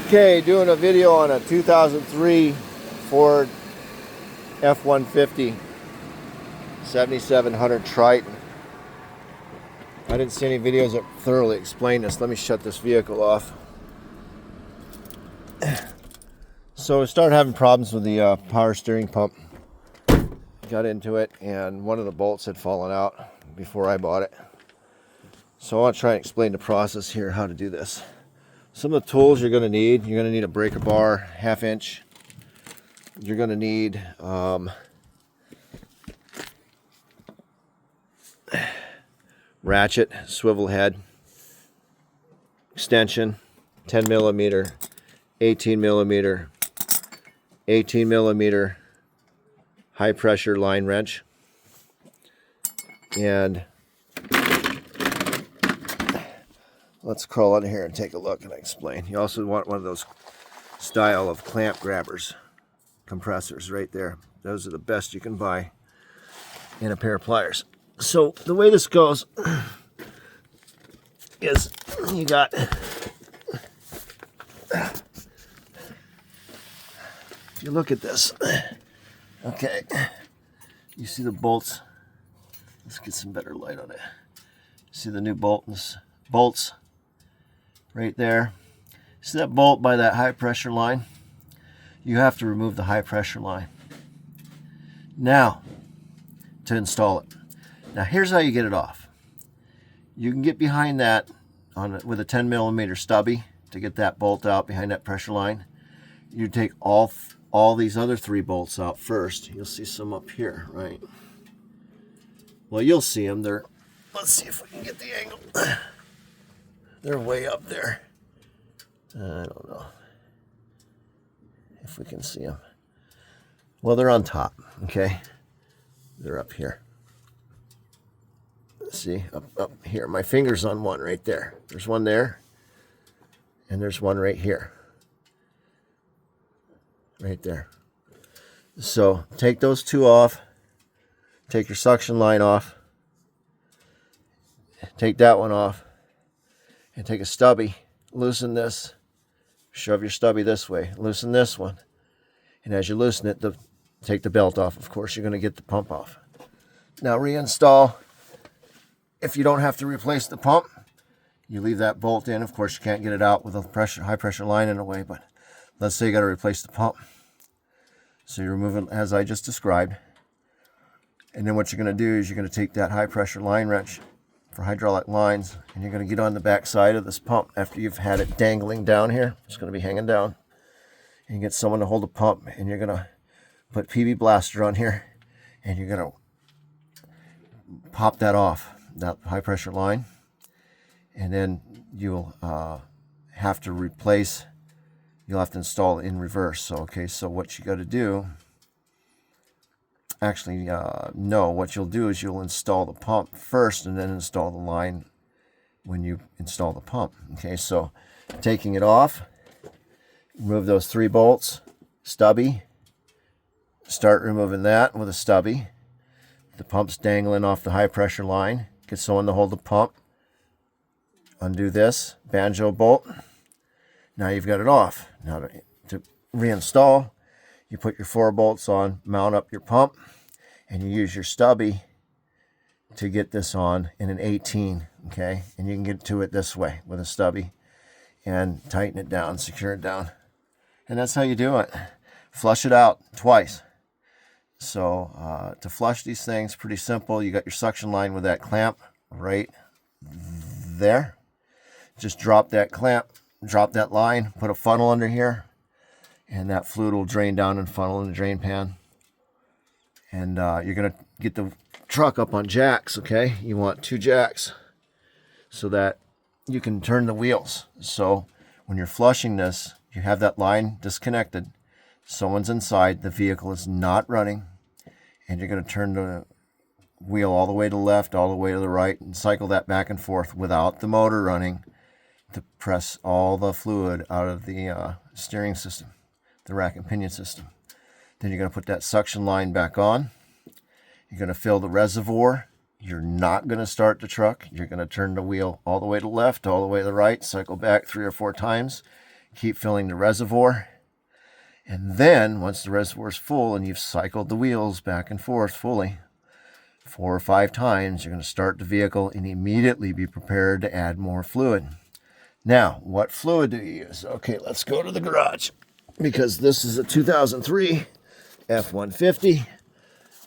Okay, doing a video on a 2003 Ford F-150 7700 Triton. I didn't see any videos that thoroughly explain this. Let me shut this vehicle off. So I started having problems with the power steering pump. Got into it and one of the bolts had fallen out before I bought it. So I want to try and explain the process here, how to do this. Some of the tools you're going to need a breaker bar, 1/2 inch. You're going to need ratchet, swivel head, extension, 10 millimeter, 18 millimeter, 18 millimeter high pressure line wrench, and let's crawl in here and take a look and explain. You also want one of those style of clamp grabbers, compressors right there. Those are the best you can buy, in a pair of pliers. So the way this goes is you got if you look at this, okay, you see the bolts. Let's get some better light on it. See the new bolts right there. See that bolt by that high pressure line? You have to remove the high pressure line now to install it. Now here's how you get it off. You can get behind that with a 10 millimeter stubby to get that bolt out behind that pressure line. You take all these other 3 bolts out first. You'll see some up here, right? Well, you'll see them. Let's see if we can get the angle. They're way up there. I don't know if we can see them. Well, they're on top, okay? They're up here. See, up here. My finger's on one right there. There's one there, and there's one right here. Right there. So take those 2 off. Take your suction line off. Take that one off. And take a stubby. Loosen this. Shove your stubby this way. Loosen this one. And as you loosen it, take the belt off. Of course, you're going to get the pump off. Now reinstall. If you don't have to replace the pump, you leave that bolt in. Of course, you can't get it out with a high pressure line in the way, but let's say you got to replace the pump. So you remove it as I just described. And then what you're going to do is you're going to take that high pressure line wrench for hydraulic lines, and you're going to get on the back side of this pump after you've had it dangling down here. It's going to be hanging down. And you get someone to hold the pump, and you're going to put PB Blaster on here, and you're going to pop that off, that high pressure line, and then you'll have to replace. You'll have to install it in reverse. So okay, so what you got to do, actually no, what you'll do is you'll install the pump first and then install the line when you install the pump. Okay, so taking it off, remove those 3 bolts, stubby, start removing that with a stubby. The pump's dangling off the high pressure line. Get someone to hold the pump. Undo this banjo bolt. Now you've got it off. Now to reinstall, you put your 4 bolts on, mount up your pump, and you use your stubby to get this on in an 18, okay? And you can get to it this way with a stubby and tighten it down, secure it down. And that's how you do it. Flush it out twice. So to flush these things, pretty simple. You got your suction line with that clamp right there. Just drop that clamp, drop that line, put a funnel under here, and that fluid will drain down and funnel in the drain pan. And you're going to get the truck up on jacks, okay? You want 2 jacks so that you can turn the wheels. So when you're flushing this, you have that line disconnected. Someone's inside, the vehicle is not running, and you're going to turn the wheel all the way to the left, all the way to the right, and cycle that back and forth without the motor running to press all the fluid out of the steering system, the rack and pinion system. Then you're going to put that suction line back on. You're going to fill the reservoir. You're not going to start the truck. You're going to turn the wheel all the way to the left, all the way to the right, cycle back 3 or 4 times, keep filling the reservoir. And then once the reservoir is full and you've cycled the wheels back and forth fully 4 or 5 times, you're going to start the vehicle and immediately be prepared to add more fluid. Now, what fluid do you use? Okay, let's go to the garage, because this is a 2003 F150,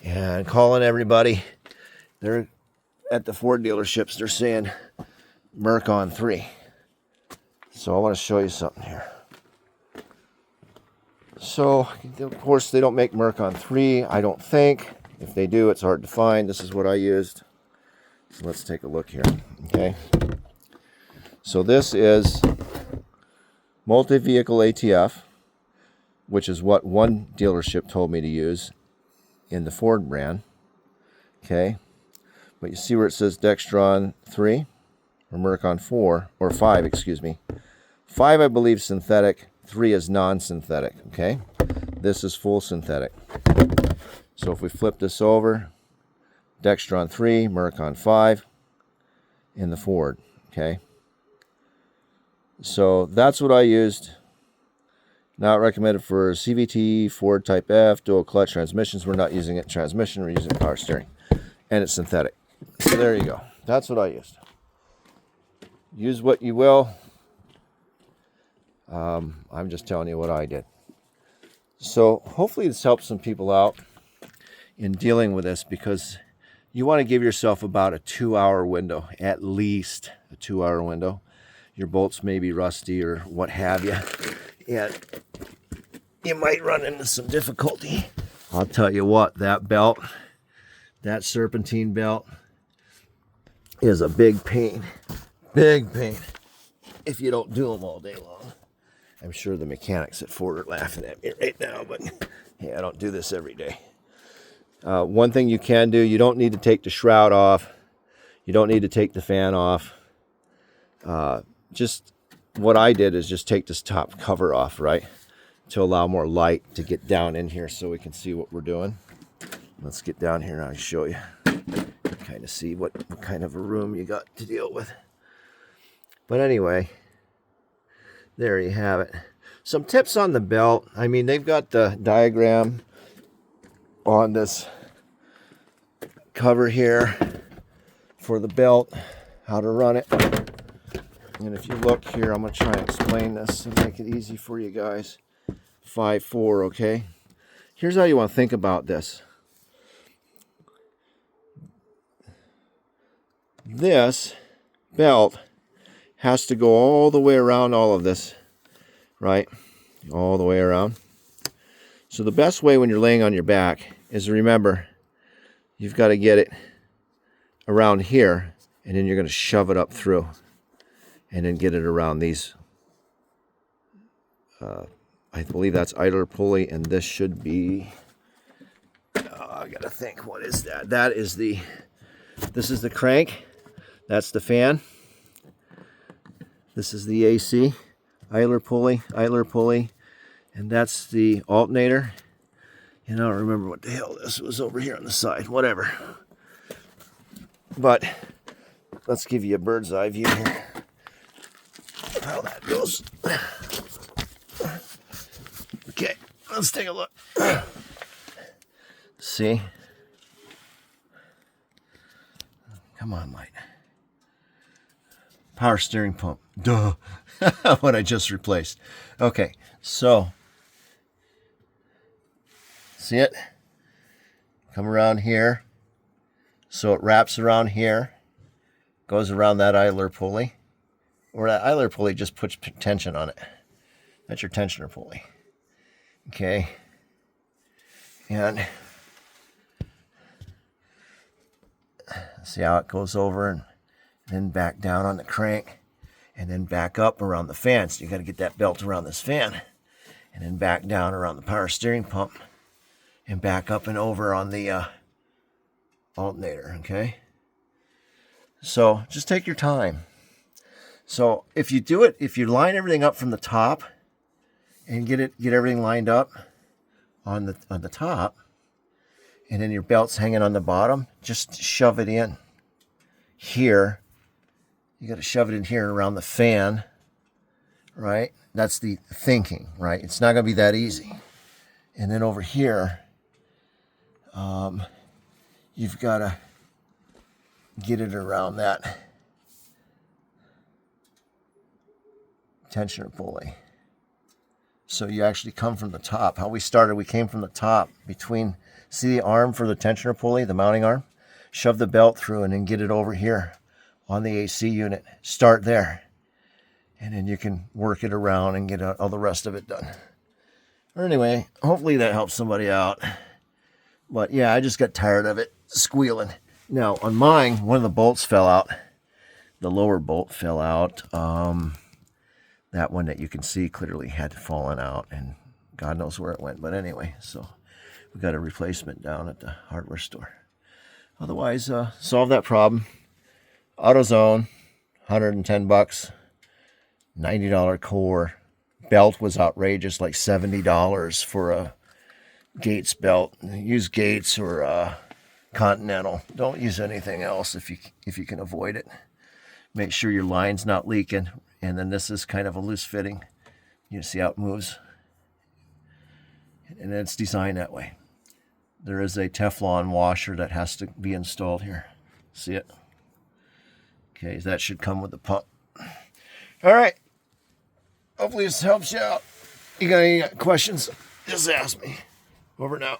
and calling everybody, they're at the Ford dealerships, they're saying Mercon 3. So I want to show you something here. So, of course, they don't make Mercon 3, I don't think. If they do, it's hard to find. This is what I used. So let's take a look here. Okay. So this is multi-vehicle ATF, which is what one dealership told me to use in the Ford brand. Okay. But you see where it says Dextron 3 or Mercon 4 or 5, excuse me. 5, I believe, synthetic. 3 is non-synthetic. Okay. This is full synthetic. So if we flip this over, Dextron 3, Mercon 5 in the Ford. Okay. So that's what I used. Not recommended for CVT, Ford Type F, dual clutch transmissions. We're not using it in transmission, we're using power steering. And it's synthetic. So there you go. That's what I used. Use what you will. I'm just telling you what I did. So hopefully this helps some people out in dealing with this, because you want to give yourself about a 2-hour window, at least a 2-hour window. Your bolts may be rusty or what have you, and you might run into some difficulty. I'll tell you what, that belt, that Serpentine belt, is a big pain. Big pain. If you don't do them all day long. I'm sure the mechanics at Ford are laughing at me right now, but hey, I don't do this every day. One thing you can do, you don't need to take the shroud off. You don't need to take the fan off. Just what I did is just take this top cover off, right? To allow more light to get down in here so we can see what we're doing. Let's get down here and I'll show you. Kind of see what kind of a room you got to deal with. But anyway, there you have it. Some tips on the belt. I mean, they've got the diagram on this cover here for the belt, how to run it. And if you look here, I'm going to try and explain this and make it easy for you guys. 5-4, okay? Here's how you want to think about this. This belt has to go all the way around all of this, right? All the way around. So the best way when you're laying on your back is to remember, you've got to get it around here, and then you're going to shove it up through, and then get it around these. I believe that's idler pulley, and this should be, I got to think, what is that? That is the, this is the crank. That's the fan. This is the AC, idler pulley, and that's the alternator. And I don't remember what the hell this was over here on the side, whatever. But let's give you a bird's eye view here. How that goes. Okay, let's take a look. See? Come on, light. Power steering pump. Duh. What I just replaced. Okay, so see it? Come around here. So it wraps around here, goes around that idler pulley, or that idler pulley just puts tension on it. That's your tensioner pulley. Okay. And see how it goes over and then back down on the crank, and then back up around the fan. So you got to get that belt around this fan, and then back down around the power steering pump, and back up and over on the alternator. Okay. So just take your time. So if you do it, if you line everything up from the top and get everything lined up on the top, and then your belt's hanging on the bottom, just shove it in here. You got to shove it in here around the fan, right? That's the thinking, right? It's not going to be that easy. And then over here, you've got to get it around that tensioner pulley. So you actually come from the top. How we started, we came from the top between, see the arm for the tensioner pulley, the mounting arm? Shove the belt through and then get it over here on the AC unit. Start there. And then you can work it around and get all the rest of it done. Or anyway, hopefully that helps somebody out. But yeah, I just got tired of it squealing. Now on mine, one of the bolts fell out. The lower bolt fell out. That one that you can see clearly had fallen out, and God knows where it went. But anyway, so we got a replacement down at the hardware store. Otherwise, solve that problem. AutoZone, $110, $90 core. Belt was outrageous, like $70 for a Gates belt. Use Gates or Continental. Don't use anything else if you can avoid it. Make sure your line's not leaking. And then this is kind of a loose fitting. You see how it moves? And it's designed that way. There is a Teflon washer that has to be installed here. See it? Okay, that should come with the pump. All right. Hopefully this helps you out. You got any questions? Just ask me. Over now.